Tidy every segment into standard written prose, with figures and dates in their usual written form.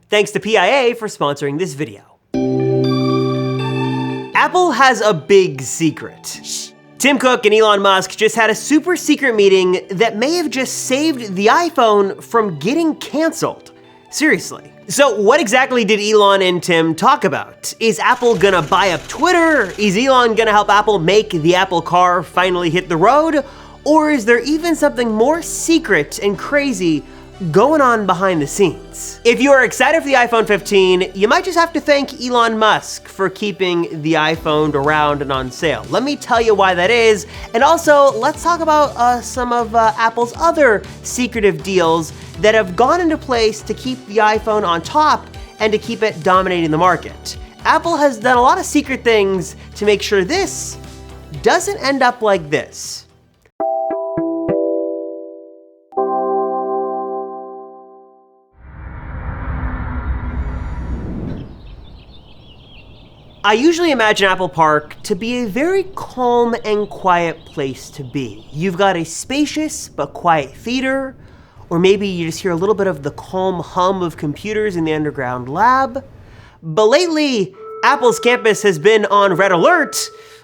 Thanks to PIA for sponsoring this video. Apple has a big secret. Tim Cook and Elon Musk just had a super secret meeting that may have just saved the iPhone from getting canceled. Seriously. So what exactly did Elon and Tim talk about? Is Apple gonna buy up Twitter? Is Elon gonna help Apple make the Apple car finally hit the road? Or is there even something more secret and crazy going on behind the scenes? If you are excited for the iPhone 15, you might just have to thank Elon Musk for keeping the iPhone around and on sale. Let me tell you why that is, and also let's talk about some of Apple's other secretive deals that have gone into place to keep the iPhone on top and to keep it dominating the market. Apple has done a lot of secret things to make sure this doesn't end up like this. I usually imagine Apple Park to be a very calm and quiet place to be. You've got a spacious but quiet theater, or maybe you just hear a little bit of the calm hum of computers in the underground lab. But lately, Apple's campus has been on red alert,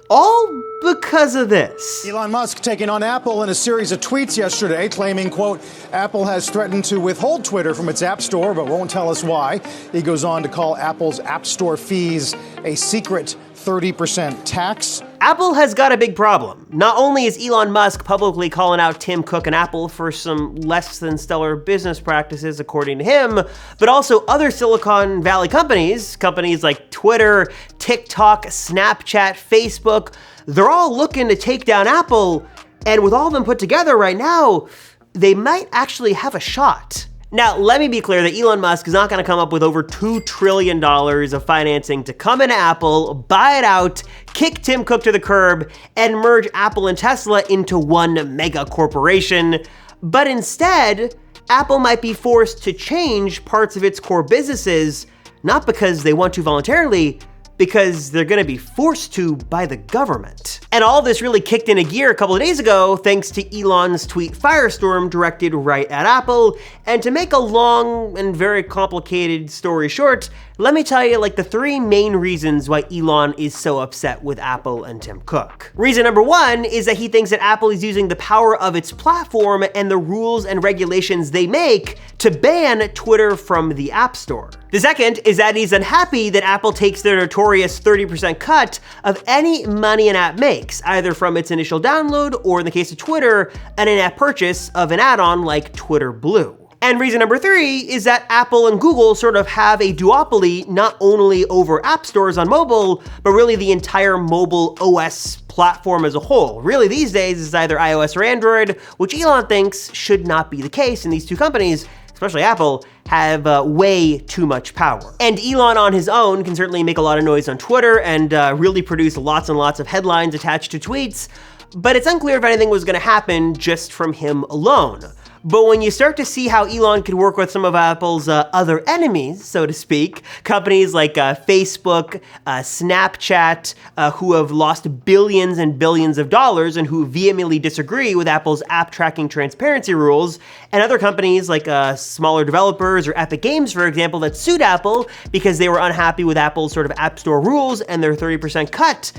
all because of this. Elon Musk taking on Apple in a series of tweets yesterday, claiming, quote, Apple has threatened to withhold Twitter from its App Store, but won't tell us why. He goes on to call Apple's App Store fees a secret 30% tax. Apple has got a big problem. Not only is Elon Musk publicly calling out Tim Cook and Apple for some less than stellar business practices, according to him, but also other Silicon Valley companies like Twitter, TikTok, Snapchat, Facebook, they're all looking to take down Apple, and with all of them put together right now, they might actually have a shot. Now, let me be clear that Elon Musk is not going to come up with over $2 trillion of financing to come into Apple, buy it out, kick Tim Cook to the curb, and merge Apple and Tesla into one mega corporation. But instead, Apple might be forced to change parts of its core businesses, not because they want to voluntarily, because they're gonna be forced to by the government. And all this really kicked into gear a couple of days ago thanks to Elon's tweet firestorm directed right at Apple. And to make a long and very complicated story short, let me tell you like the three main reasons why Elon is so upset with Apple and Tim Cook. Reason number one is that he thinks that Apple is using the power of its platform and the rules and regulations they make to ban Twitter from the App Store. The second is that he's unhappy that Apple takes their notorious 30% cut of any money an app makes, either from its initial download or, in the case of Twitter, an in-app purchase of an add-on like Twitter Blue. And reason number three is that Apple and Google sort of have a duopoly not only over app stores on mobile, but really the entire mobile OS platform as a whole. Really these days it's either iOS or Android, which Elon thinks should not be the case, and these two companies, especially Apple, have way too much power. And Elon on his own can certainly make a lot of noise on Twitter and really produce lots and lots of headlines attached to tweets, but it's unclear if anything was gonna happen just from him alone. But when you start to see how Elon could work with some of Apple's other enemies, so to speak, companies like Facebook, Snapchat, who have lost billions and billions of dollars and who vehemently disagree with Apple's app tracking transparency rules, and other companies like smaller developers or Epic Games, for example, that sued Apple because they were unhappy with Apple's sort of App Store rules and their 30% cut.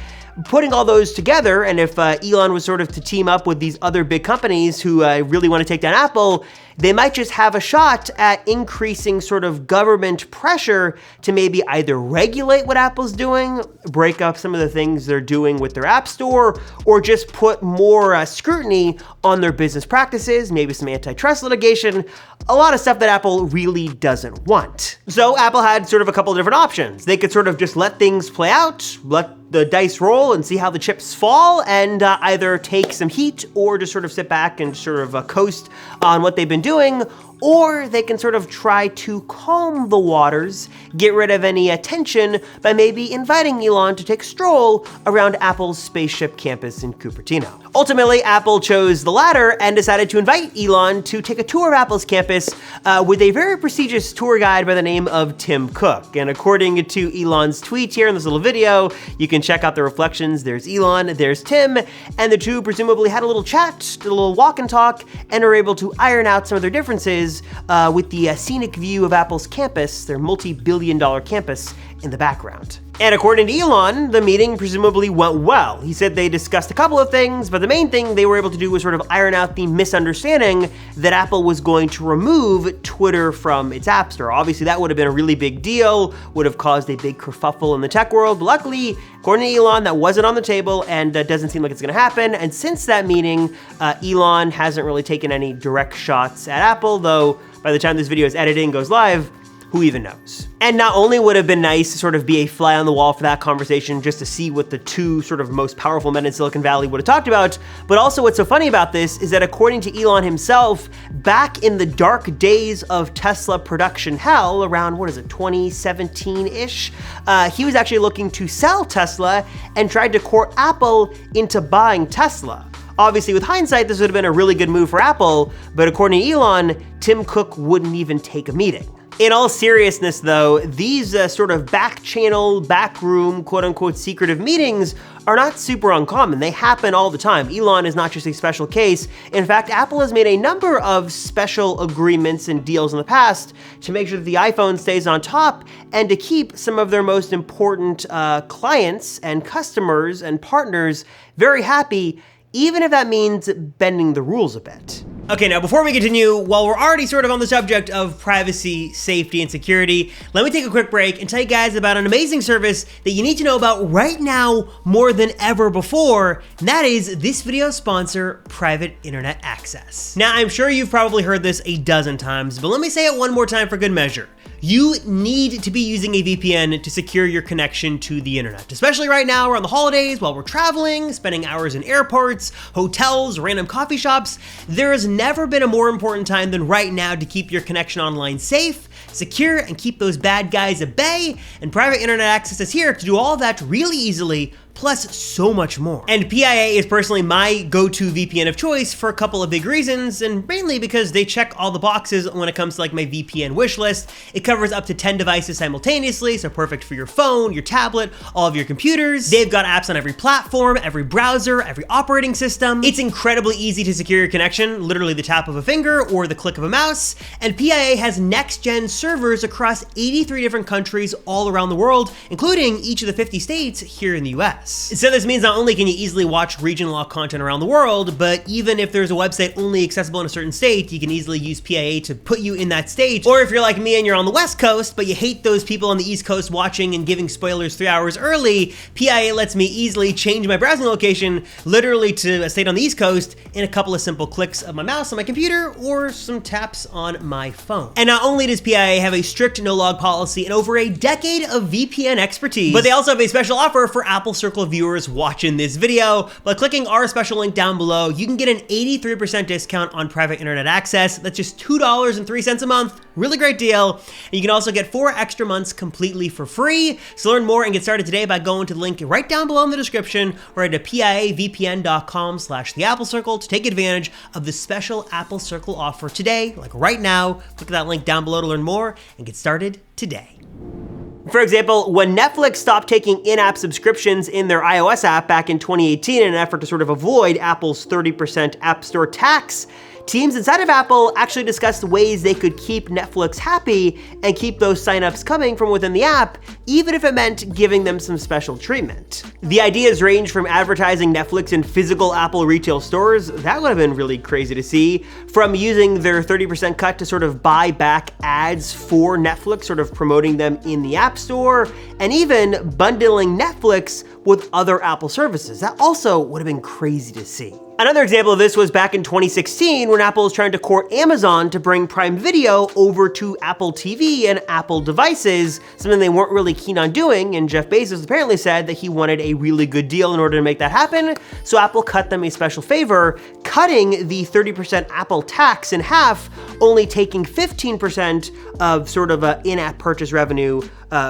Putting all those together, and if Elon was sort of to team up with these other big companies who really want to take down Apple, they might just have a shot at increasing sort of government pressure to maybe either regulate what Apple's doing, break up some of the things they're doing with their App Store, or just put more scrutiny on their business practices, maybe some antitrust litigation, a lot of stuff that Apple really doesn't want. So Apple had sort of a couple of different options. They could sort of just let things play out, let the dice roll and see how the chips fall, and either take some heat or just sort of sit back and sort of coast on what they've been doing, or they can sort of try to calm the waters, get rid of any tension by maybe inviting Elon to take a stroll around Apple's spaceship campus in Cupertino. Ultimately, Apple chose the latter and decided to invite Elon to take a tour of Apple's campus with a very prestigious tour guide by the name of Tim Cook. And according to Elon's tweet here in this little video, you can check out the reflections. There's Elon, there's Tim, and the two presumably had a little chat, a little walk and talk, and are able to iron out some of their differences offices with the scenic view of Apple's campus, their multi-billion-dollar campus, in the background. And according to Elon, the meeting presumably went well. He said they discussed a couple of things, but the main thing they were able to do was sort of iron out the misunderstanding that Apple was going to remove Twitter from its App Store. Obviously, that would have been a really big deal, would have caused a big kerfuffle in the tech world. But luckily, according to Elon, that wasn't on the table and doesn't seem like it's gonna happen. And since that meeting, Elon hasn't really taken any direct shots at Apple, though by the time this video is edited and goes live, who even knows? And not only would it have been nice to sort of be a fly on the wall for that conversation just to see what the two sort of most powerful men in Silicon Valley would have talked about, but also what's so funny about this is that according to Elon himself, back in the dark days of Tesla production hell, around, 2017-ish, he was actually looking to sell Tesla and tried to court Apple into buying Tesla. Obviously, with hindsight, this would have been a really good move for Apple, but according to Elon, Tim Cook wouldn't even take a meeting. In all seriousness, though, these sort of back-channel, backroom, quote-unquote secretive meetings are not super uncommon. They happen all the time. Elon is not just a special case. In fact, Apple has made a number of special agreements and deals in the past to make sure that the iPhone stays on top and to keep some of their most important clients and customers and partners very happy, even if that means bending the rules a bit. Okay, now before we continue, while we're already sort of on the subject of privacy, safety, and security, let me take a quick break and tell you guys about an amazing service that you need to know about right now more than ever before, and that is this video's sponsor, Private Internet Access. Now, I'm sure you've probably heard this a dozen times, but let me say it one more time for good measure. You need to be using a VPN to secure your connection to the internet, especially right now around the holidays while we're traveling, spending hours in airports, hotels, random coffee shops. There has never been a more important time than right now to keep your connection online safe, secure, and keep those bad guys at bay. And Private Internet Access is here to do all of that really easily, plus so much more. And PIA is personally my go-to VPN of choice for a couple of big reasons, and mainly because they check all the boxes when it comes to like my VPN wish list. It covers up to 10 devices simultaneously, so perfect for your phone, your tablet, all of your computers. They've got apps on every platform, every browser, every operating system. It's incredibly easy to secure your connection, literally the tap of a finger or the click of a mouse. And PIA has next-gen servers across 83 different countries all around the world, including each of the 50 states here in the US. So this means not only can you easily watch regional lock content around the world, but even if there's a website only accessible in a certain state, you can easily use PIA to put you in that state. Or if you're like me and you're on the West Coast, but you hate those people on the East Coast watching and giving spoilers 3 hours early, PIA lets me easily change my browsing location literally to a state on the East Coast in a couple of simple clicks of my mouse on my computer or some taps on my phone. And not only does PIA have a strict no-log policy and over a decade of VPN expertise, but they also have a special offer for Apple Circle viewers watching this video. By clicking our special link down below, you can get an 83% discount on Private Internet Access. That's just $2.03 a month. Really great deal. And you can also get 4 extra months completely for free. So learn more and get started today by going to the link right down below in the description or head to piavpn.com/theapplecircle to take advantage of the special Apple Circle offer today, like right now. Click that link down below to learn more and get started today. For example, when Netflix stopped taking in-app subscriptions in their iOS app back in 2018 in an effort to sort of avoid Apple's 30% App Store tax, teams inside of Apple actually discussed ways they could keep Netflix happy and keep those signups coming from within the app, even if it meant giving them some special treatment. The ideas range from advertising Netflix in physical Apple retail stores, that would have been really crazy to see, from using their 30% cut to sort of buy back ads for Netflix, sort of promoting them in the App Store, and even bundling Netflix with other Apple services. That also would have been crazy to see. Another example of this was back in 2016 when Apple was trying to court Amazon to bring Prime Video over to Apple TV and Apple devices, something they weren't really keen on doing, and Jeff Bezos apparently said that he wanted a really good deal in order to make that happen, so Apple cut them a special favor, cutting the 30% Apple tax in half, only taking 15% of sort of in-app purchase revenue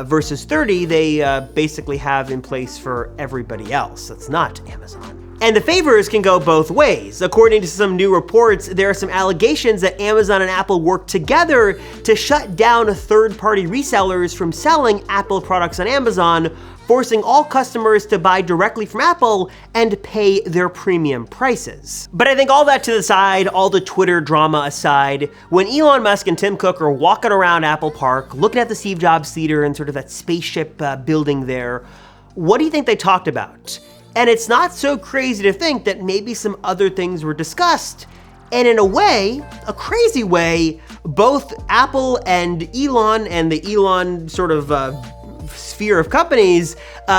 versus 30% they basically have in place for everybody else. That's not Amazon. And the favors can go both ways. According to some new reports, there are some allegations that Amazon and Apple worked together to shut down third-party resellers from selling Apple products on Amazon forcing all customers to buy directly from Apple and pay their premium prices. But I think all that to the side, all the Twitter drama aside, when Elon Musk and Tim Cook are walking around Apple Park, looking at the Steve Jobs Theater and sort of that spaceship building there, what do you think they talked about? And it's not so crazy to think that maybe some other things were discussed. And in a way, a crazy way, both Apple and Elon the Elon sort of sphere of companies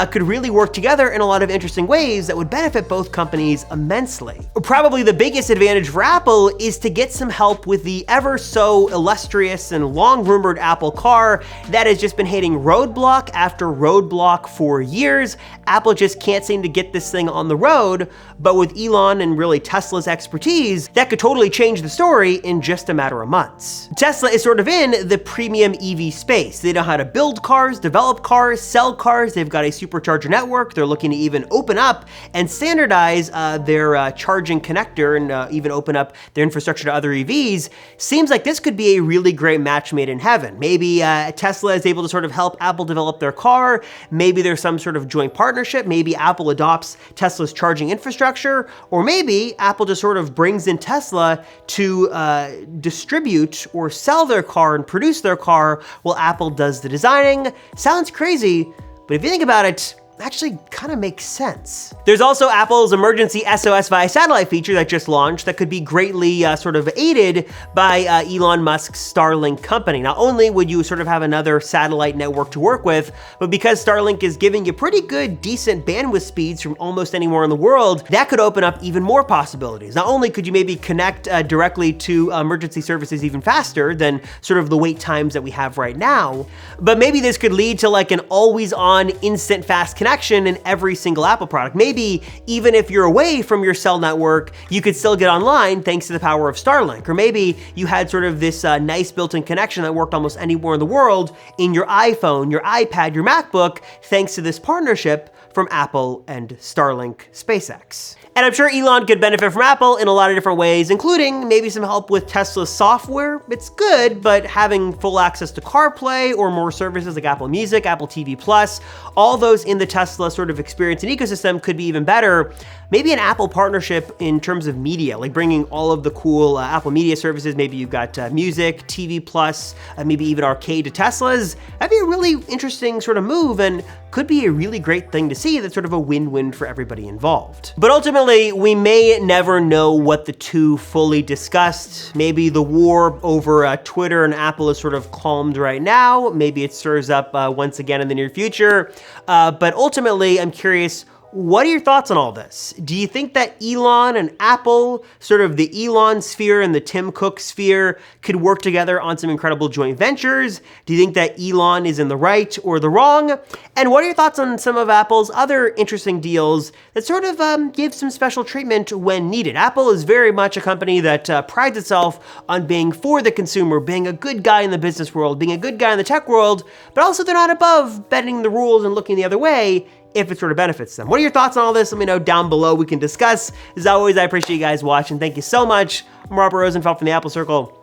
could really work together in a lot of interesting ways that would benefit both companies immensely. Probably the biggest advantage for Apple is to get some help with the ever so illustrious and long rumored Apple Car that has just been hitting roadblock after roadblock for years. Apple just can't seem to get this thing on the road, but with Elon and really Tesla's expertise, that could totally change the story in just a matter of months. Tesla is sort of in the premium EV space. They know how to build cars, develop cars, sell cars. They've got a supercharger network. They're looking to even open up and standardize their charging connector and even open up their infrastructure to other EVs. Seems like this could be a really great match made in heaven. Maybe Tesla is able to sort of help Apple develop their car. Maybe there's some sort of joint partnership. Maybe Apple adopts Tesla's charging infrastructure, or maybe Apple just sort of brings in Tesla to distribute or sell their car and produce their car while Apple does the designing. Sounds crazy, but if you think about it, actually kind of makes sense. There's also Apple's emergency SOS via satellite feature that just launched that could be greatly sort of aided by Elon Musk's Starlink company. Not only would you sort of have another satellite network to work with, but because Starlink is giving you pretty good, decent bandwidth speeds from almost anywhere in the world, that could open up even more possibilities. Not only could you maybe connect directly to emergency services even faster than sort of the wait times that we have right now, but maybe this could lead to like an always-on, instant fast connection in every single Apple product. Maybe even if you're away from your cell network, you could still get online thanks to the power of Starlink. Or maybe you had sort of this nice built-in connection that worked almost anywhere in the world in your iPhone, your iPad, your MacBook, thanks to this partnership from Apple and Starlink SpaceX. And I'm sure Elon could benefit from Apple in a lot of different ways, including maybe some help with Tesla's software. It's good, but having full access to CarPlay or more services like Apple Music, Apple TV Plus, all those in the Tesla sort of experience and ecosystem could be even better. Maybe an Apple partnership in terms of media, like bringing all of the cool Apple media services. Maybe you've got music, TV Plus, maybe even arcade to Teslas. That'd be a really interesting sort of move and could be a really great thing to see. That's sort of a win-win for everybody involved. But ultimately, we may never know what the two fully discussed. Maybe the war over Twitter and Apple is sort of calmed right now. Maybe it stirs up once again in the near future. But ultimately, I'm curious, what are your thoughts on all this? Do you think that Elon and Apple, sort of the Elon sphere and the Tim Cook sphere, could work together on some incredible joint ventures? Do you think that Elon is in the right or the wrong? And what are your thoughts on some of Apple's other interesting deals that sort of give some special treatment when needed? Apple is very much a company that prides itself on being for the consumer, being a good guy in the business world, being a good guy in the tech world, but also they're not above bending the rules and looking the other way if it sort of benefits them. What are your thoughts on all this? Let me know down below. We can discuss. As always, I appreciate you guys watching. Thank you so much. I'm Robert Rosenfeld from the Apple Circle,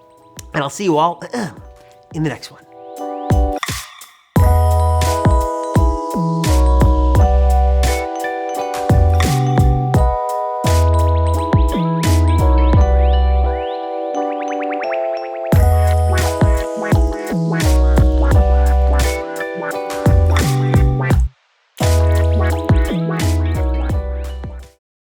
and I'll see you all in the next one.